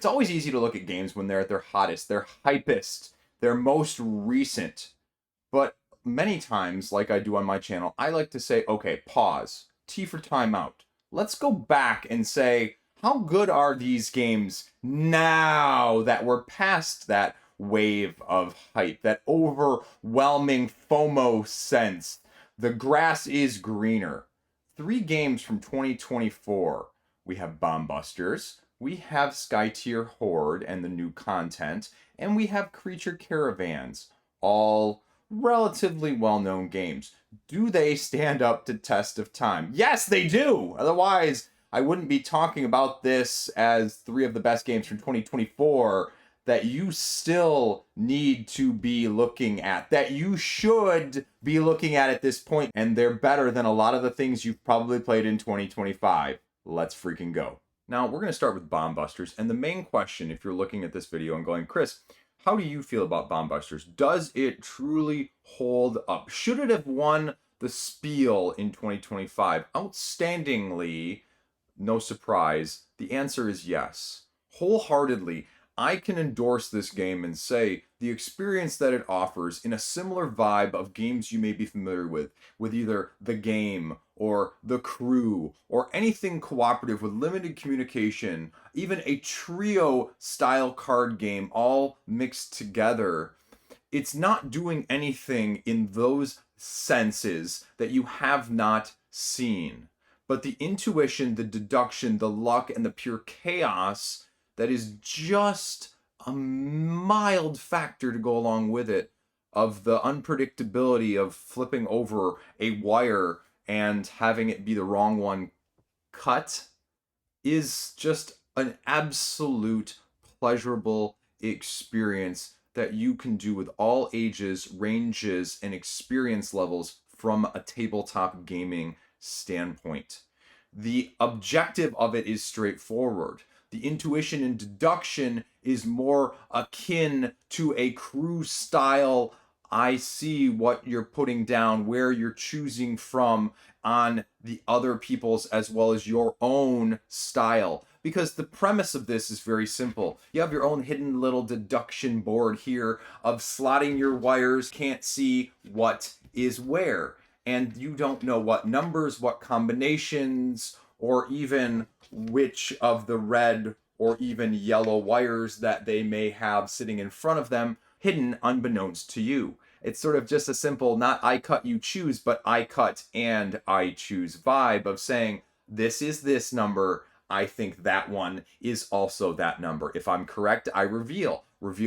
It's always easy to look at games when they're at their hottest, their hypest, their most recent. But many times, like I do on my channel, I like to say, okay, pause. T for timeout. Let's go back and say, how good are these games now that we're past that wave of hype, that overwhelming FOMO sense? The grass is greener. 3 games from 2024. We have Bomb Busters, we have Skytear Horde and the new content, and we have Creature Caravans. All relatively well-known games. Do they stand up to test of time? Yes, they do! Otherwise, I wouldn't be talking about this as 3 of the best games from 2024 that you still need to be looking at, that you should be looking at this point, and they're better than a lot of the things you've probably played in 2025. Let's freaking go. Now, we're going to start with Bomb Busters, and the main question, if you're looking at this video and going, Chris, how do you feel about Bomb Busters? Does it truly hold up? Should it have won the Spiel in 2025? Outstandingly, no surprise, the answer is yes. Wholeheartedly, I can endorse this game and say the experience that it offers in a similar vibe of games you may be familiar with either the game or the crew or anything cooperative with limited communication, even a trio style card game all mixed together. It's not doing anything in those senses that you have not seen. But the intuition, the deduction, the luck, and the pure chaos that is just a mild factor to go along with it, of the unpredictability of flipping over a wire and having it be the wrong one cut, is just an absolute pleasurable experience that you can do with all ages, ranges, and experience levels from a tabletop gaming standpoint. The objective of it is straightforward. The intuition and deduction is more akin to a crew style. I see what you're putting down, where you're choosing from on the other people's as well as your own style. Because the premise of this is very simple. You have your own hidden little deduction board here of slotting your wires, can't see what is where. And you don't know what numbers, what combinations, or even which of the red or even yellow wires that they may have sitting in front of them, hidden unbeknownst to you. It's sort of just a simple, not I cut, you choose, but I cut and I choose vibe of saying, this is this number, I think that one is also that number. If I'm correct, I reveal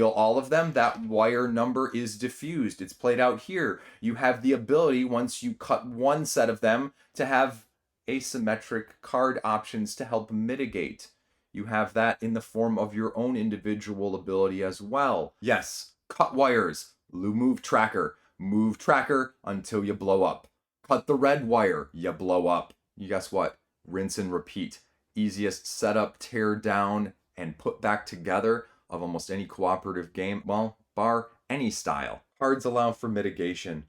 all of them. That wire number is diffused. It's played out here. You have the ability, once you cut one set of them, to have asymmetric card options to help mitigate. You have that in the form of your own individual ability as well. Yes, cut wires, move tracker until you blow up. Cut the red wire, you blow up. You guess what? Rinse and repeat. Easiest setup, tear down, and put back together of almost any cooperative game, well, bar any style. Cards allow for mitigation,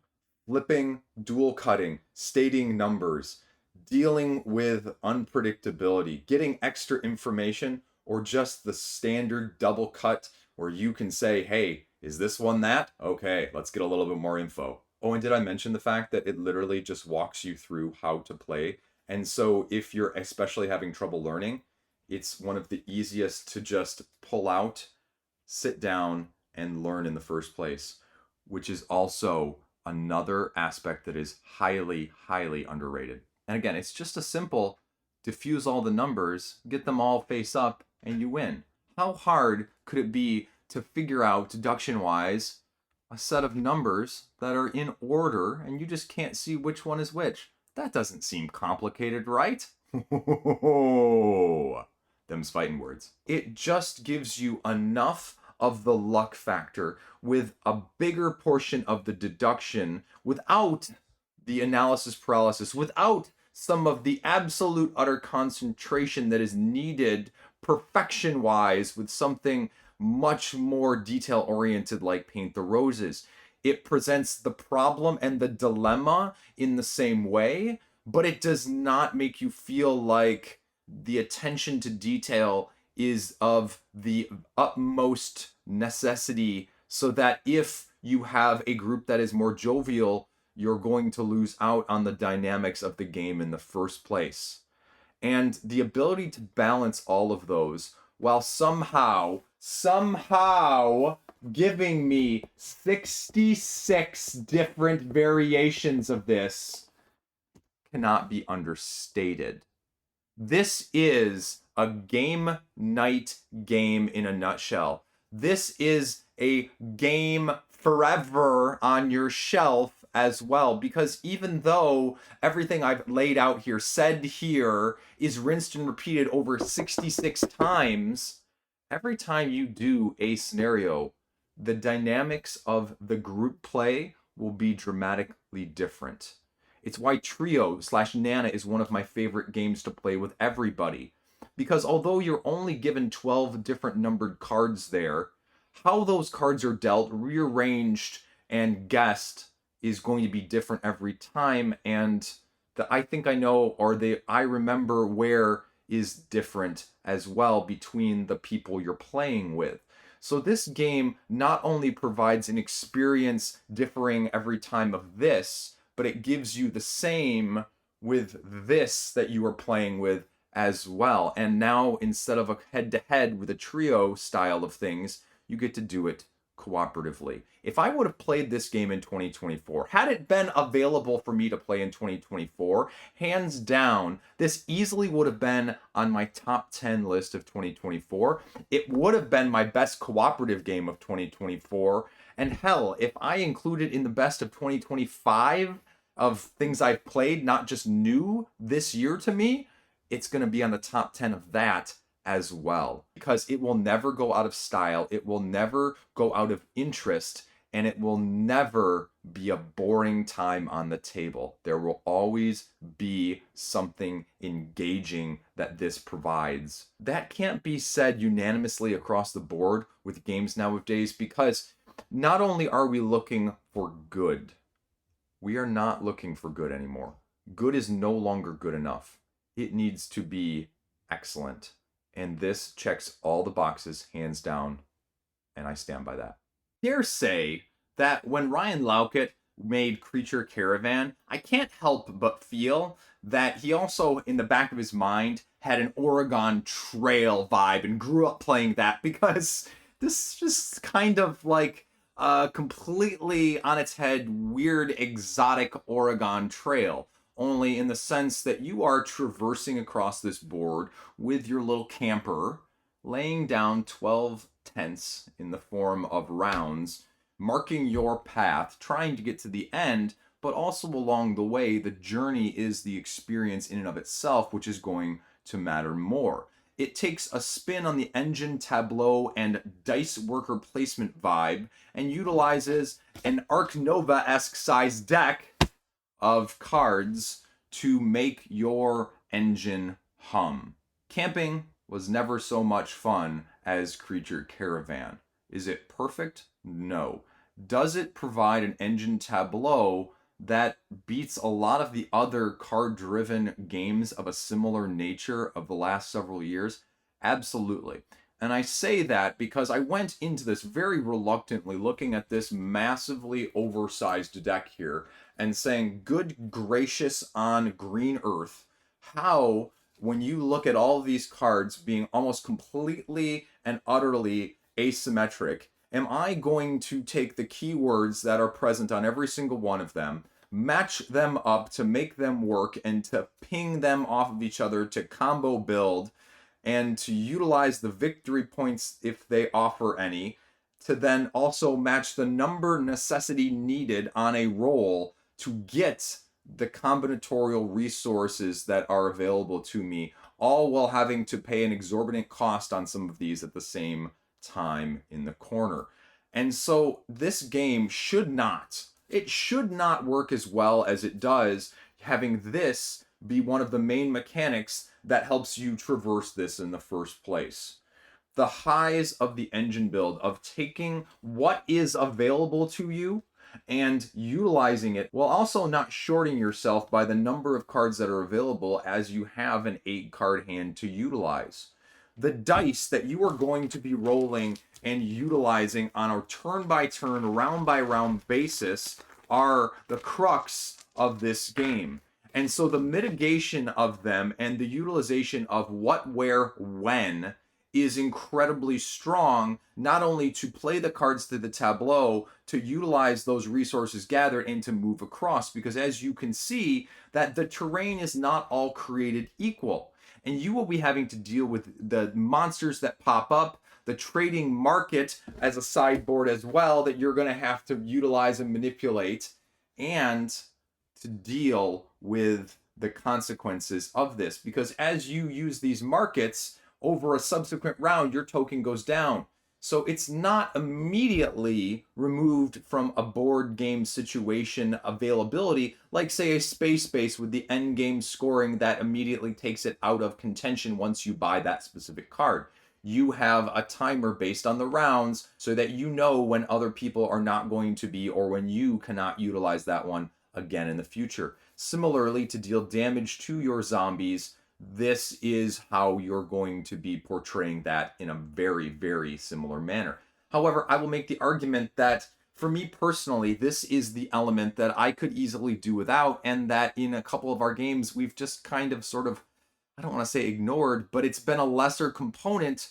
flipping, dual cutting, stating numbers, dealing with unpredictability, getting extra information, or just the standard double cut where you can say, hey, is this one that? Okay, let's get a little bit more info. Oh, and did I mention the fact that it literally just walks you through how to play? And so if you're especially having trouble learning, it's one of the easiest to just pull out, sit down, and learn in the first place, which is also another aspect that is highly, highly underrated. And again, it's just a simple diffuse all the numbers, get them all face up, and you win. How hard could it be to figure out, deduction-wise, a set of numbers that are in order and you just can't see which one is which? That doesn't seem complicated, right? Them's fighting words. It just gives you enough of the luck factor with a bigger portion of the deduction without the analysis paralysis, without some of the absolute utter concentration that is needed perfection-wise with something much more detail-oriented like Paint the Roses. It presents the problem and the dilemma in the same way, but it does not make you feel like the attention to detail is of the utmost necessity, so that if you have a group that is more jovial, you're going to lose out on the dynamics of the game in the first place. And the ability to balance all of those while somehow giving me 66 different variations of this cannot be understated. This is a game night game in a nutshell. This is a game forever on your shelf as well, because even though everything I've laid out here, said here, is rinsed and repeated over 66 times, every time you do a scenario, the dynamics of the group play will be dramatically different. It's why Trio/Nana is one of my favorite games to play with everybody. Because although you're only given 12 different numbered cards there, how those cards are dealt, rearranged, and guessed is going to be different every time. And the I think I know, or the I remember where, is different as well between the people you're playing with. So this game not only provides an experience differing every time of this, but it gives you the same with this that you are playing with as well. And now, instead of a head-to-head with a trio style of things, you get to do it cooperatively. If I would have played this game in 2024, had it been available for me to play in 2024, hands down, this easily would have been on my top 10 list of 2024. It would have been my best cooperative game of 2024. And hell, if I included in the best of 2025 of things I've played, not just new this year to me, it's going to be on the top 10 of that as well, because it will never go out of style, it will never go out of interest, and it will never be a boring time on the table. There will always be something engaging that this provides. That can't be said unanimously across the board with games nowadays, because not only are we looking for good, we are not looking for good anymore. Good is no longer good enough. It needs to be excellent. And this checks all the boxes, hands down, and I stand by that. Dare say that when Ryan Laukat made Creature Caravan, I can't help but feel that he also, in the back of his mind, had an Oregon Trail vibe and grew up playing that, because this is just kind of like a completely on its head, weird, exotic Oregon Trail. Only in the sense that you are traversing across this board with your little camper, laying down 12 tents in the form of rounds, marking your path, trying to get to the end, but also along the way, the journey is the experience in and of itself, which is going to matter more. It takes a spin on the engine tableau and dice worker placement vibe, and utilizes an Ark Nova-esque size deck of cards to make your engine hum. Camping was never so much fun as Creature Caravan. Is it perfect? No. Does it provide an engine tableau that beats a lot of the other card-driven games of a similar nature of the last several years? Absolutely. And I say that because I went into this very reluctantly, looking at this massively oversized deck here and saying, good gracious on green earth, how, when you look at all of these cards being almost completely and utterly asymmetric, am I going to take the keywords that are present on every single one of them, match them up to make them work, and to ping them off of each other to combo build, and to utilize the victory points if they offer any, to then also match the number necessity needed on a roll to get the combinatorial resources that are available to me, all while having to pay an exorbitant cost on some of these at the same time in the corner. And so this game should not work as well as it does, having this be one of the main mechanics that helps you traverse this in the first place. The highs of the engine build, of taking what is available to you and utilizing it, while also not shorting yourself by the number of cards that are available, as you have an 8-card hand to utilize. the dice that you are going to be rolling and utilizing on a turn-by-turn, round-by-round basis are the crux of this game. And so the mitigation of them and the utilization of what, where, when is incredibly strong, not only to play the cards to the tableau, to utilize those resources gathered and to move across, because as you can see, that the terrain is not all created equal. And you will be having to deal with the monsters that pop up, the trading market as a sideboard as well, that you're going to have to utilize and manipulate, and to deal with the consequences of this. Because as you use these markets, over a subsequent round, your token goes down. So it's not immediately removed from a board game situation availability, like say a space base with the end game scoring that immediately takes it out of contention once you buy that specific card. You have a timer based on the rounds so that you know when other people are not going to be, or when you cannot utilize that one again in the future. Similarly, to deal damage to your zombies, this is how you're going to be portraying that in a very, very similar manner. However, I will make the argument that for me personally, this is the element that I could easily do without, and that in a couple of our games, we've just kind of sort of, I don't want to say ignored, but it's been a lesser component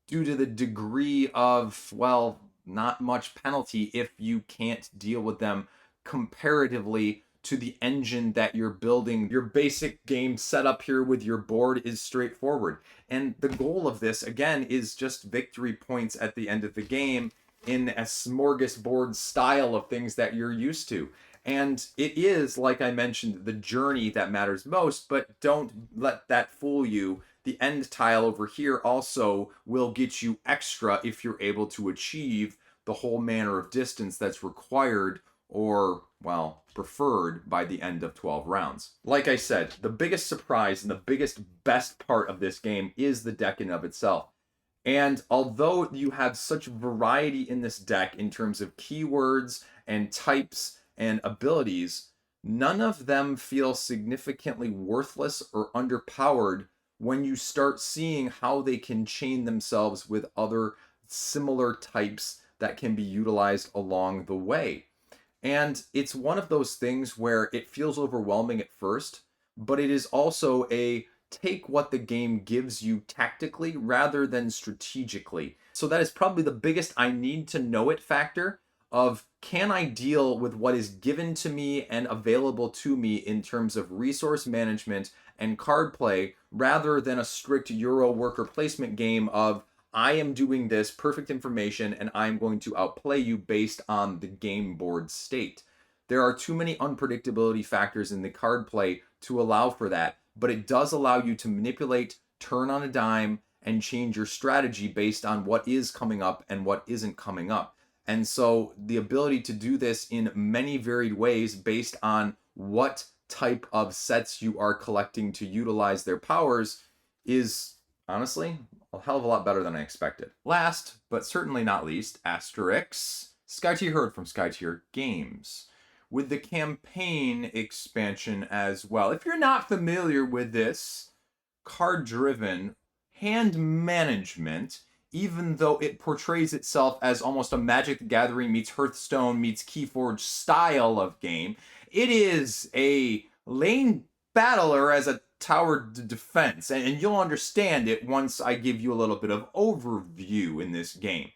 due to the degree of, well, not much penalty if you can't deal with them comparatively to the engine that you're building. Your basic game setup here with your board is straightforward. And the goal of this, again, is just victory points at the end of the game in a smorgasbord style of things that you're used to. And it is, like I mentioned, the journey that matters most, but don't let that fool you. The end tile over here also will get you extra if you're able to achieve the whole manner of distance that's required, or, well, preferred by the end of 12 rounds. Like I said, the biggest surprise and the biggest best part of this game is the deck in of itself. And although you have such variety in this deck in terms of keywords and types and abilities, none of them feel significantly worthless or underpowered when you start seeing how they can chain themselves with other similar types that can be utilized along the way. And it's one of those things where it feels overwhelming at first, but it is also a take what the game gives you tactically rather than strategically. So that is probably the biggest I need to know it factor of, can I deal with what is given to me and available to me in terms of resource management and card play, rather than a strict Euro worker placement game of, I am doing this, perfect information, and I'm going to outplay you based on the game board state. There are too many unpredictability factors in the card play to allow for that, but it does allow you to manipulate, turn on a dime, and change your strategy based on what is coming up and what isn't coming up. And so the ability to do this in many varied ways based on what type of sets you are collecting to utilize their powers is, honestly, a hell of a lot better than I expected. Last, but certainly not least, asterisk, Skytear Horde from Skytear Games, with the campaign expansion as well. If you're not familiar with this, card-driven hand management, even though it portrays itself as almost a Magic the Gathering meets Hearthstone meets Keyforge style of game, it is a lane battler as a tower defense, and you'll understand it once I give you a little bit of overview in this game.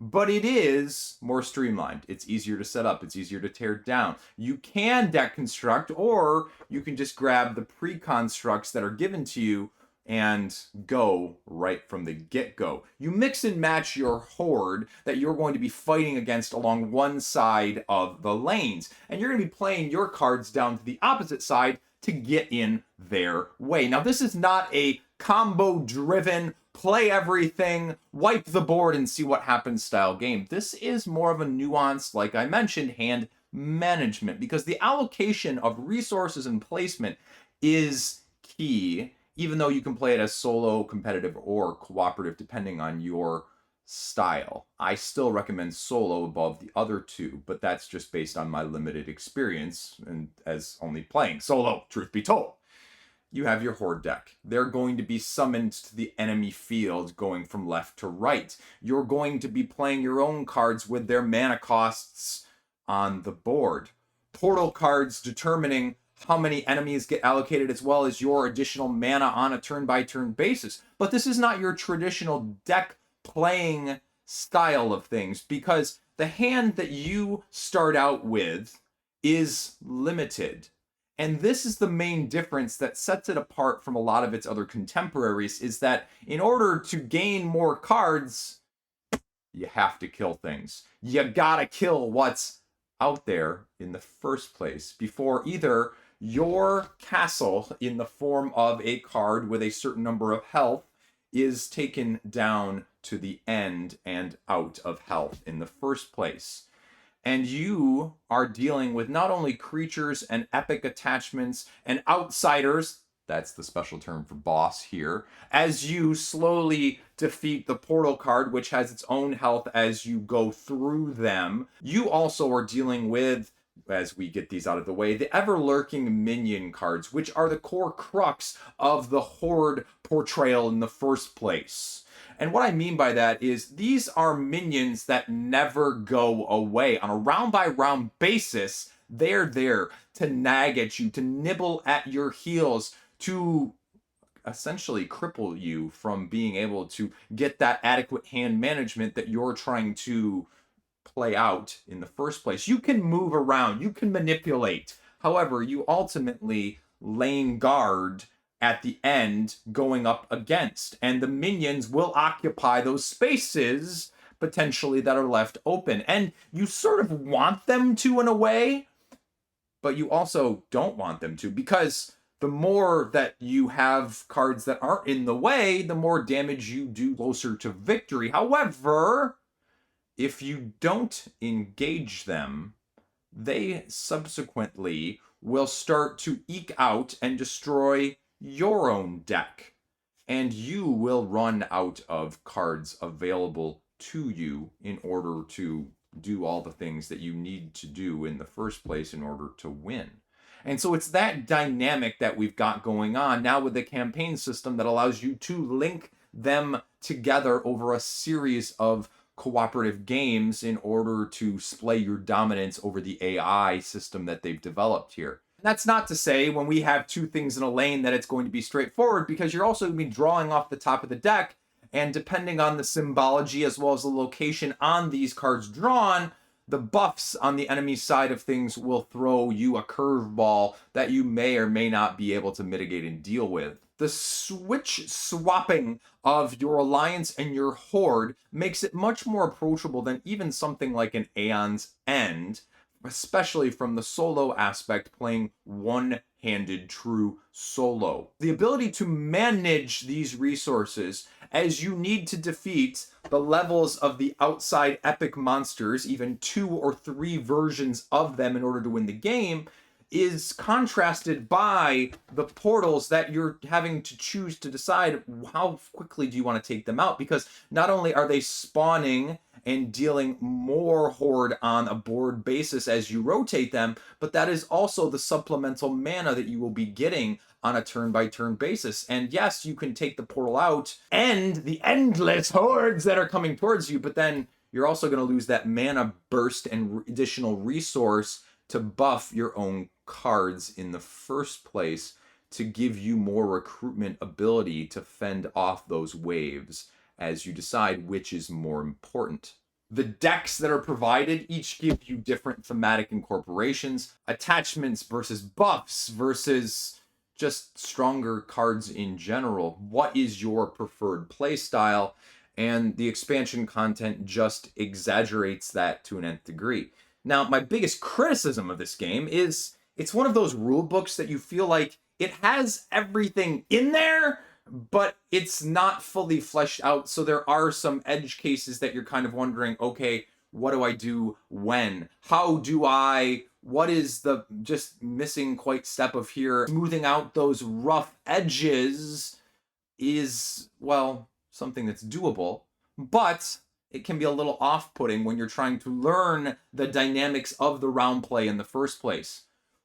But it is more streamlined. It's easier to set up. It's easier to tear down. You can deck construct, or you can just grab the pre-constructs that are given to you and go right from the get-go. You mix and match your horde that you're going to be fighting against along one side of the lanes, and you're going to be playing your cards down to the opposite side to get in their way. Now, this is not a combo-driven, play everything, wipe the board, and see what happens style game. This is more of a nuanced, like I mentioned, hand management, because the allocation of resources and placement is key, even though you can play it as solo, competitive, or cooperative, depending on your style. I still recommend solo above the other two, but that's just based on my limited experience and as only playing solo, truth be told. you have your Horde deck. They're going to be summoned to the enemy field going from left to right. You're going to be playing your own cards with their mana costs on the board. Portal cards determining how many enemies get allocated, as well as your additional mana on a turn-by-turn basis. But this is not your traditional deck playing style of things, because the hand that you start out with is limited. And this is the main difference that sets it apart from a lot of its other contemporaries, is that in order to gain more cards, you have to kill things. You gotta kill what's out there in the first place before either your castle, in the form of a card with a certain number of health, is taken down to the end and out of health in the first place. And you are dealing with not only creatures and epic attachments and outsiders, that's the special term for boss here, as you slowly defeat the portal card, which has its own health as you go through them. You also are dealing with, as we get these out of the way, the ever-lurking minion cards, which are the core crux of the Horde portrayal in the first place. And what I mean by that is these are minions that never go away. On a round-by-round basis, they're there to nag at you, to nibble at your heels, to essentially cripple you from being able to get that adequate hand management that you're trying to play out in the first place. You can move around, you can manipulate. However, you ultimately laying guard at the end going up against, and the minions will occupy those spaces potentially that are left open. And you sort of want them to in a way, but you also don't want them to, because the more that you have cards that aren't in the way, the more damage you do closer to victory. However, if you don't engage them, they subsequently will start to eke out and destroy your own deck, and you will run out of cards available to you in order to do all the things that you need to do in the first place in order to win. And so it's that dynamic that we've got going on now with the campaign system that allows you to link them together over a series of cooperative games in order to display your dominance over the AI system that they've developed here. That's not to say when we have two things in a lane that it's going to be straightforward, because you're also going to be drawing off the top of the deck, and depending on the symbology as well as the location on these cards drawn, the buffs on the enemy side of things will throw you a curveball that you may or may not be able to mitigate and deal with. The switch swapping of your alliance and your horde makes it much more approachable than even something like an Aeon's End, especially from the solo aspect, playing one-handed true solo. The ability to manage these resources as you need to defeat the levels of the outside epic monsters, even 2 or 3 versions of them in order to win the game, is contrasted by the portals that you're having to choose to decide how quickly do you want to take them out, because not only are they spawning and dealing more horde on a board basis as you rotate them, but that is also the supplemental mana that you will be getting on a turn-by-turn basis. And yes, you can take the portal out and the endless hordes that are coming towards you, but then you're also going to lose that mana burst and additional resource to buff your own cards in the first place, to give you more recruitment ability to fend off those waves as you decide which is more important. The decks that are provided each give you different thematic incorporations, attachments versus buffs versus just stronger cards in general. What is your preferred playstyle? And the expansion content just exaggerates that to an nth degree. Now, my biggest criticism of this game is it's one of those rule books that you feel like it has everything in there, but it's not fully fleshed out. So there are some edge cases that you're kind of wondering, okay, what do I do when? How do I, what is the just missing quite step of here? Smoothing out those rough edges is, well, something that's doable, but it can be a little off-putting when you're trying to learn the dynamics of the round play in the first place.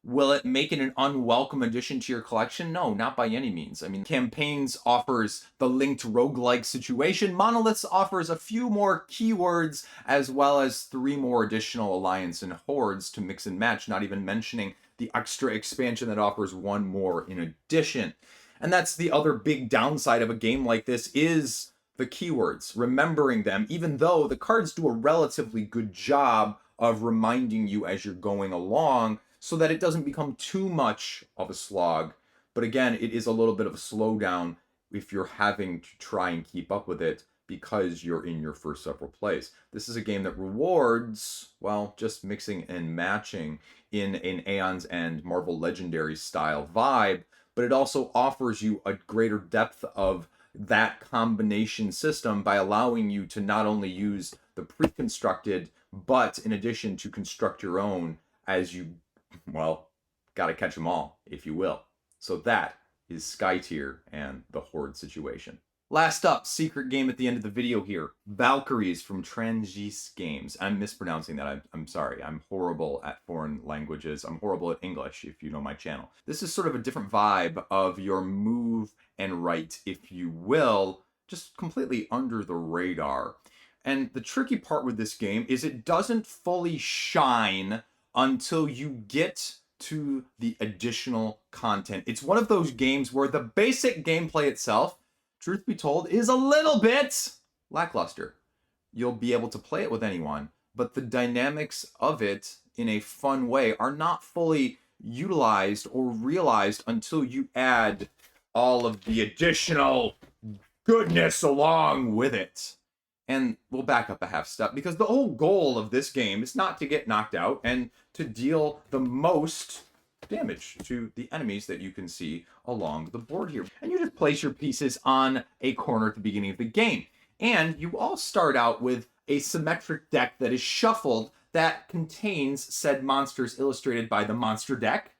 Will it make it an unwelcome addition to your collection? No, not by any means. I mean, Campaigns offers the linked roguelike situation. Monoliths offers a few more keywords, as well as 3 more additional alliance and hordes to mix and match, not even mentioning the extra expansion that offers 1 more in addition. And that's the other big downside of a game like this, is the keywords, remembering them, even though the cards do a relatively good job of reminding you as you're going along, so that it doesn't become too much of a slog. But again, it is a little bit of a slowdown if you're having to try and keep up with it because you're in your first several plays. This is a game that rewards, well, just mixing and matching in an Aeon's End Marvel Legendary style vibe, but it also offers you a greater depth of that combination system by allowing you to not only use the pre-constructed, but in addition to construct your own as you, well, gotta catch them all, if you will. So that is Skytear and the Horde situation. Last up, secret game at the end of the video here. Valkyries from Transgis Games. I'm mispronouncing that. I'm sorry. I'm horrible at foreign languages. I'm horrible at English, if you know my channel. This is sort of a different vibe of your move and write, if you will, just completely under the radar. And the tricky part with this game is it doesn't fully shine until you get to the additional content. It's one of those games where the basic gameplay itself, truth be told, is a little bit lackluster. You'll be able to play it with anyone, but the dynamics of it in a fun way are not fully utilized or realized until you add all of the additional goodness along with it. And we'll back up a half step, because the whole goal of this game is not to get knocked out and to deal the most damage to the enemies that you can see along the board here. And you just place your pieces on a corner at the beginning of the game. And you all start out with a symmetric deck that is shuffled that contains said monsters illustrated by the monster deck,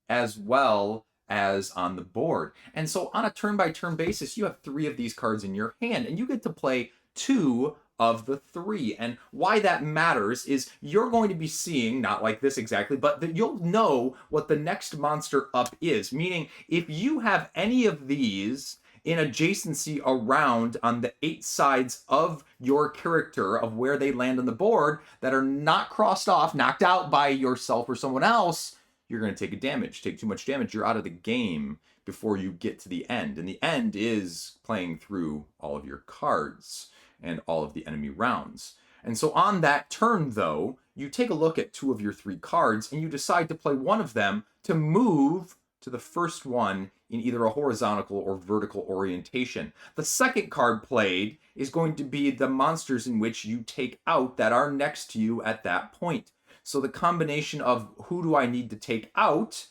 as well as on the board. And so on a turn-by-turn basis, you have 3 of these cards in your hand, and you get to play 2 of the 3. And why that matters is you're going to be seeing, not like this exactly, but that you'll know what the next monster up is. Meaning, if you have any of these in adjacency around on the 8 sides of your character of where they land on the board that are not crossed off, knocked out by yourself or someone else, you're going to take too much damage. You're out of the game before you get to the end. And the end is playing through all of your cards and all of the enemy rounds. And so on that turn, though, you take a look at 2 of your 3 cards and you decide to play one of them to move to the first one in either a horizontal or vertical orientation. The second card played is going to be the monsters in which you take out that are next to you at that point. So the combination of who do I need to take out,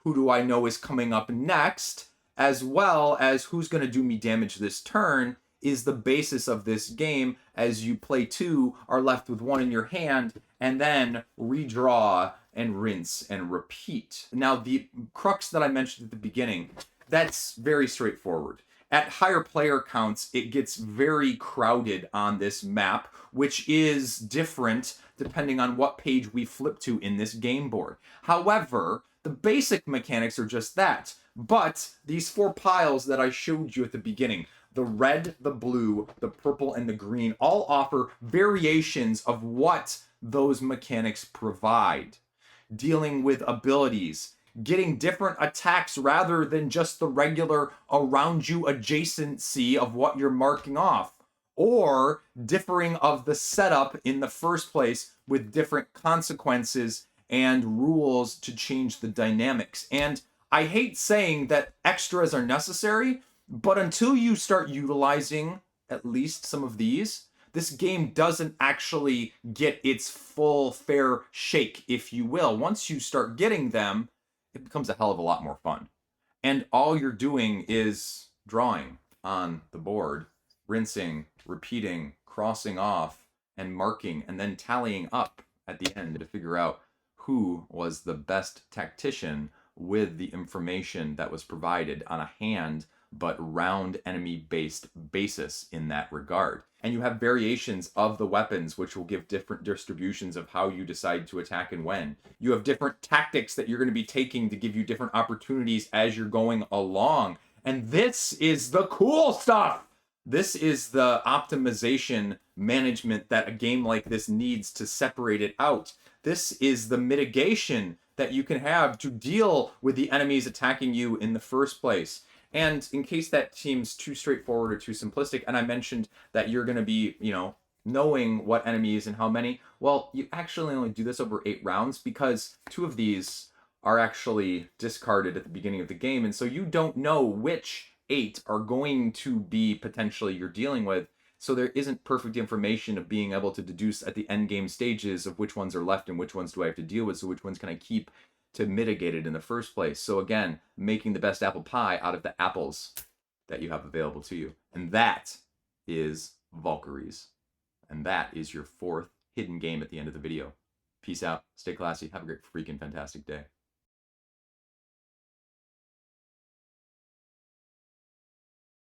who do I know is coming up next, as well as who's going to do me damage this turn, is the basis of this game. As you play 2, are left with 1 in your hand, and then redraw and rinse and repeat. Now, the crux that I mentioned at the beginning, that's very straightforward. At higher player counts, it gets very crowded on this map, which is different depending on what page we flip to in this game board. However, the basic mechanics are just that. But these 4 piles that I showed you at the beginning, the red, the blue, the purple, and the green, all offer variations of what those mechanics provide. Dealing with abilities, getting different attacks rather than just the regular around you adjacency of what you're marking off, or differing of the setup in the first place with different consequences and rules to change the dynamics. And I hate saying that extras are necessary, but until you start utilizing at least some of these, this game doesn't actually get its full fair shake, if you will. Once you start getting them, it becomes a hell of a lot more fun. And all you're doing is drawing on the board, rinsing, repeating, crossing off, and marking, and then tallying up at the end to figure out who was the best tactician with the information that was provided on a hand but round enemy-based basis in that regard. and you have variations of the weapons, which will give different distributions of how you decide to attack and when. You have different tactics that you're going to be taking to give you different opportunities as you're going along. And this is the cool stuff. This is the optimization management that a game like this needs to separate it out. This is the mitigation that you can have to deal with the enemies attacking you in the first place. And in case that seems too straightforward or too simplistic, and I mentioned that you're going to be, knowing what enemies and how many, well, you actually only do this over 8 rounds because 2 of these are actually discarded at the beginning of the game. And so you don't know which 8 are going to be potentially you're dealing with. So there isn't perfect information of being able to deduce at the end game stages of which ones are left and which ones do I have to deal with. So which ones can I keep to mitigate it in the first place. So again, making the best apple pie out of the apples that you have available to you. And that is Valkyries. And that is your 4th hidden game at the end of the video. Peace out. Stay classy. Have a great freaking fantastic day.